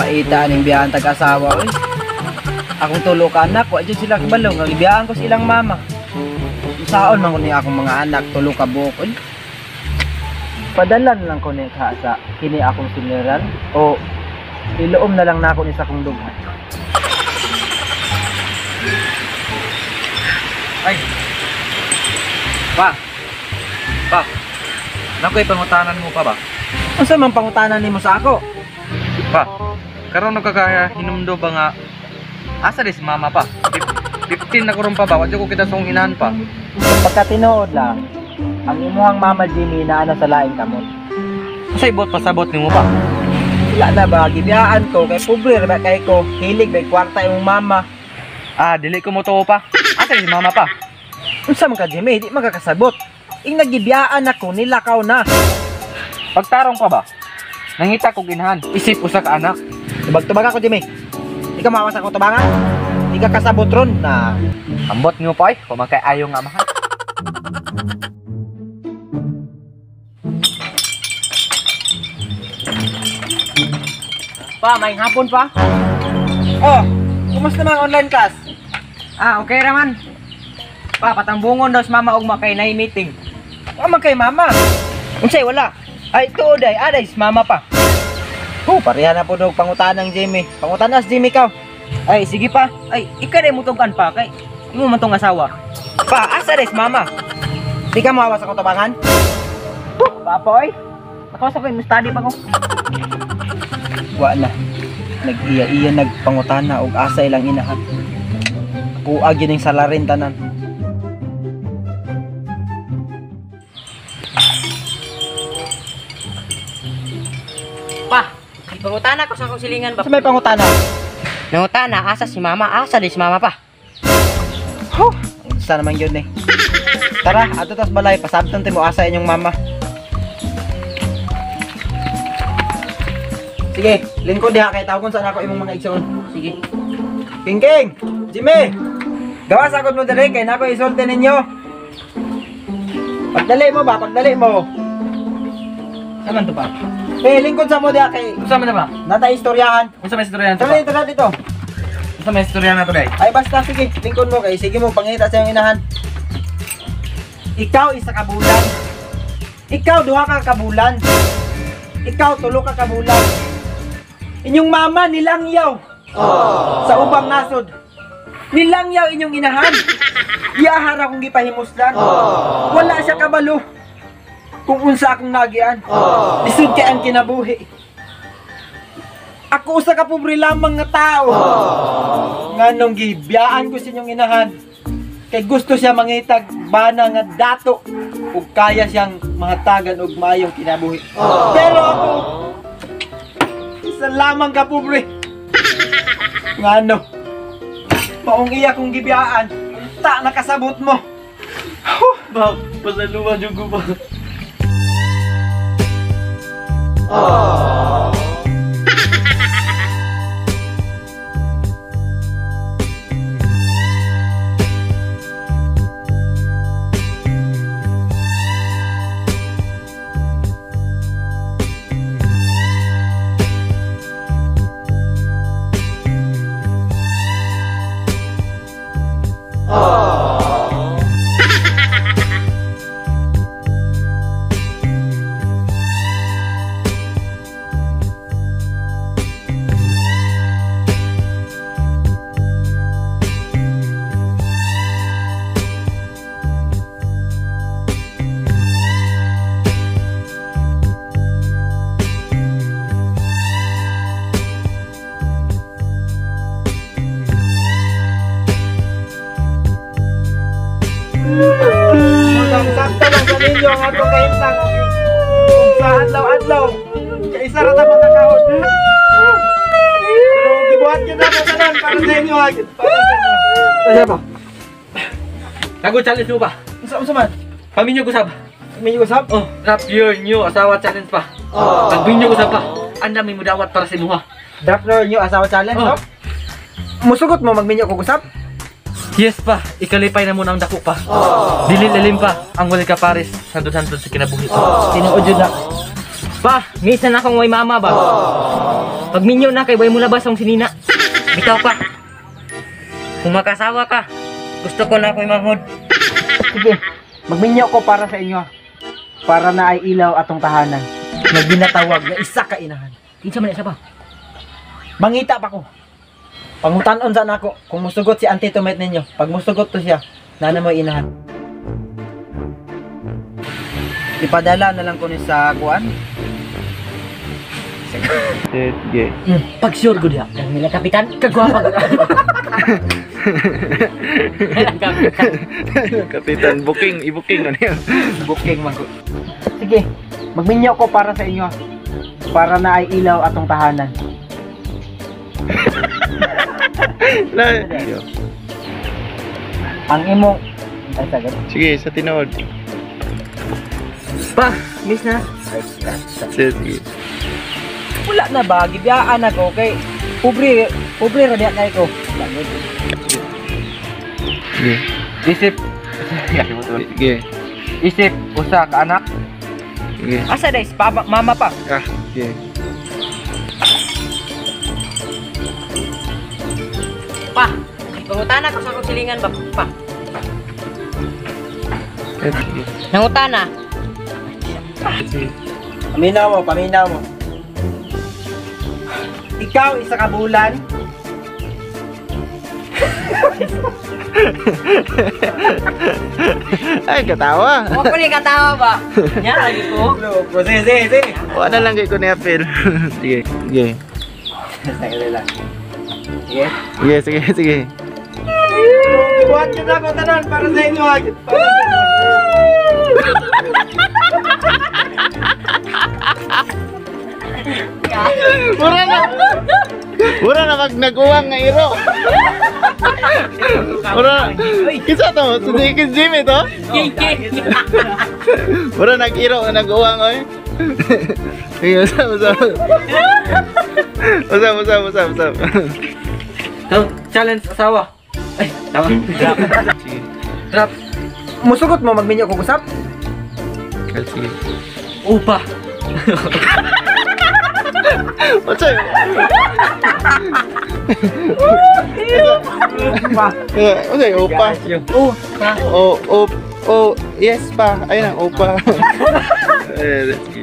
Paita ning biyahan tag-asawa oy. Akong tulo ka anak, wa jud sila kabalo nga gibiyahan ko silang mama. Saon man ko ni akong mga anak tulo ka buok oy. Padalan lang ko ni sa kini akong siniran o iluom na lang nako ni sa akong dughan. Ay. Pa. Nakoy pangutanan mo pa ba? Unsa man pangutanan nimo sa ako? Pa. Karon nagkakahinumdo ba nga asa si mama pa? 15 na karon pa ba? Wadyo ko kita song inahan pa. Pagka tinuod lang, ang imuhang mama Jimmy na ana sa laing kamot. Sa ibot pasabot nimo pa. Wala na ba gibiyaan ko kay pobre ra ba kay ko hilig bay kwarta imong mama. Ah, dili ko mo to pa. Asa si mama pa? Unsa man ka Jimmy, di magkakasabot. Ing nagibiyaan ako nilakaw na. Pagtarong pa ba? Nangita ko ginahan, isip usa ka anak. Tubag-tubag ako Jimmy. Di ka mawas ako tubangan. Di ka kasabot ron na Ambot nyo pa kung magkaayo nga mahal. Pa, may hapon pa. Oh, kumusta mga online class? Okay raman. Pa, patambungon daw si mama og makay na meeting. Man kay mama. Unsay wala? Ay tuoday, aday si mama pa. Pareha na po og pangutanang Jimmy. Pangutanas Jimmy ka. Ay, sige pa. Ay, ikaw mo tong pa kay imo man tong asawa. Pa, asa res mama? Di ka mawas ako tabangan? Papoy. Nakausap ko, study pa ko. Wa na. Nag-iya-iya nagpangutana og asa ilang inahan. Buag yun yung salarin tanan. Pa, pangutana ko sa akong silingan ba? Sa may pangutana? Nangutana, asa si mama? Asa di si mama pa? Isa naman yun eh. Tara, ato tas balay, pasabton ti mo asa inyong mama. Sige, lingkod diha kay tawgon sa ako imong mga igsoon. Sige. King, Jimmy. Gawa sa akong mo diri kay nako isulti ninyo. Pagdali mo ba? Pagdali mo. Saman to pa? Lingkod sa mo diha kay Unsa man na ba? nata istoryahan. Unsa may istorya na to? Tara dito, tara dito. Unsa may istorya na to day? Ay basta sige, lingkod mo kay sige mo pangita sa iyong inahan. Ikaw isa ka bulan. Ikaw duha ka kabulan. Ikaw tulo ka kabulan. Inyong mama nilangyaw. Sa ubang nasod. Nilangyaw inyong inahan. Iyahara kong gipahimuslan. Wala siya kabalo. Kung unsa akong nagian. Lisod kay ang kinabuhi. Ako usa ka pobre lamang nga tao. Nganong gibiyaan ko sa inyong inahan. Kay gusto siya mangitag bana nga dato ug kaya siyang mahatagan og maayong kinabuhi. Pero ako isa lamang ka pobre. Ngano? Maong iya kong gibiyaan. Ta nakasabot mo. Ba, pasaluan jud ko ba? Sakto lang sa ninyo ang atong kahimtang. Sa adlaw-adlaw. Kaya isa ra ta makakahon. Pero gibuhat yun na tanan para sa inyo. Para sa inyo. Kaya ba? Tago challenge mo ba? Unsa man? Paminyo gusab. May usap? Oh, rap your new asawa challenge pa. Pagbinyo gusab pa. Anda may mudawat para sa imuha. Doctor nyo asawa challenge, no? Musugot mo magminyo ko usap? Yes pa, ikalipay na muna ang dako pa. Dili lalim pa ang wali ka pares. Sandod-sandod sa kinabuhi. Tinuod yun na. Pa, minsan akong way mama ba? Pag minyo na kay way mo labas ang sinina. Bitaw pa. Kung makasawa ka, gusto ko na ako'y manghod. Sige, magminyo ko para sa inyo. Para na ay ilaw atong tahanan. Na ginatawag na isa ka inahan. Kinsa man isa ba? Mangita pa ko. Pangutanon sa nako kung musugot si Auntie Tumit ninyo. Pag musugot to siya, nana mo inahan. Ipadala na lang ko ni sa kuan. Sige. Pag sure ko diha, ang nila kapitan, kagwapa ko. Kapitan, i-booking ano yun? Booking man ko. Sige, magminyo ko para sa inyo. Para na ay ilaw atong tahanan. Ang imong ay sagad. Sige, sa tinood. Pa, miss na. Sige. Wala na ba gibiyaan ako kay pobre ra diha kay ko. Sige. Isip Sige. isip usa ka anak. Sige. Asa days mama pa. Sige. Pa, pangutana ko sa akong silingan ba? Pa, Sige. nangutana. Sige. Paminaw mo. Ikaw isa ka bulan. Ay, katawa. Huwag ko ni katawa ba? Nya, lagi ko. Loko, sige. Wala lang kay ko ni Apil. Sige. Sige. Sige lang. Sige. Sige, sige. Buhat kita ako tanan para sa inyo. Mura na mag nag-uwang nga iro. Mura. Kisa to? Sa Jimmy to? Mura nag-iro nag-uwang oy. Sige, usap. Usap. Challenge asawa. Ay, tama. Sige. Drop. Musugot mo magminyo ko usap. Sige. Upa. What's up? Pa. What's up, opa? Pa. Oh, yes pa. Ayun ang opa. Sige.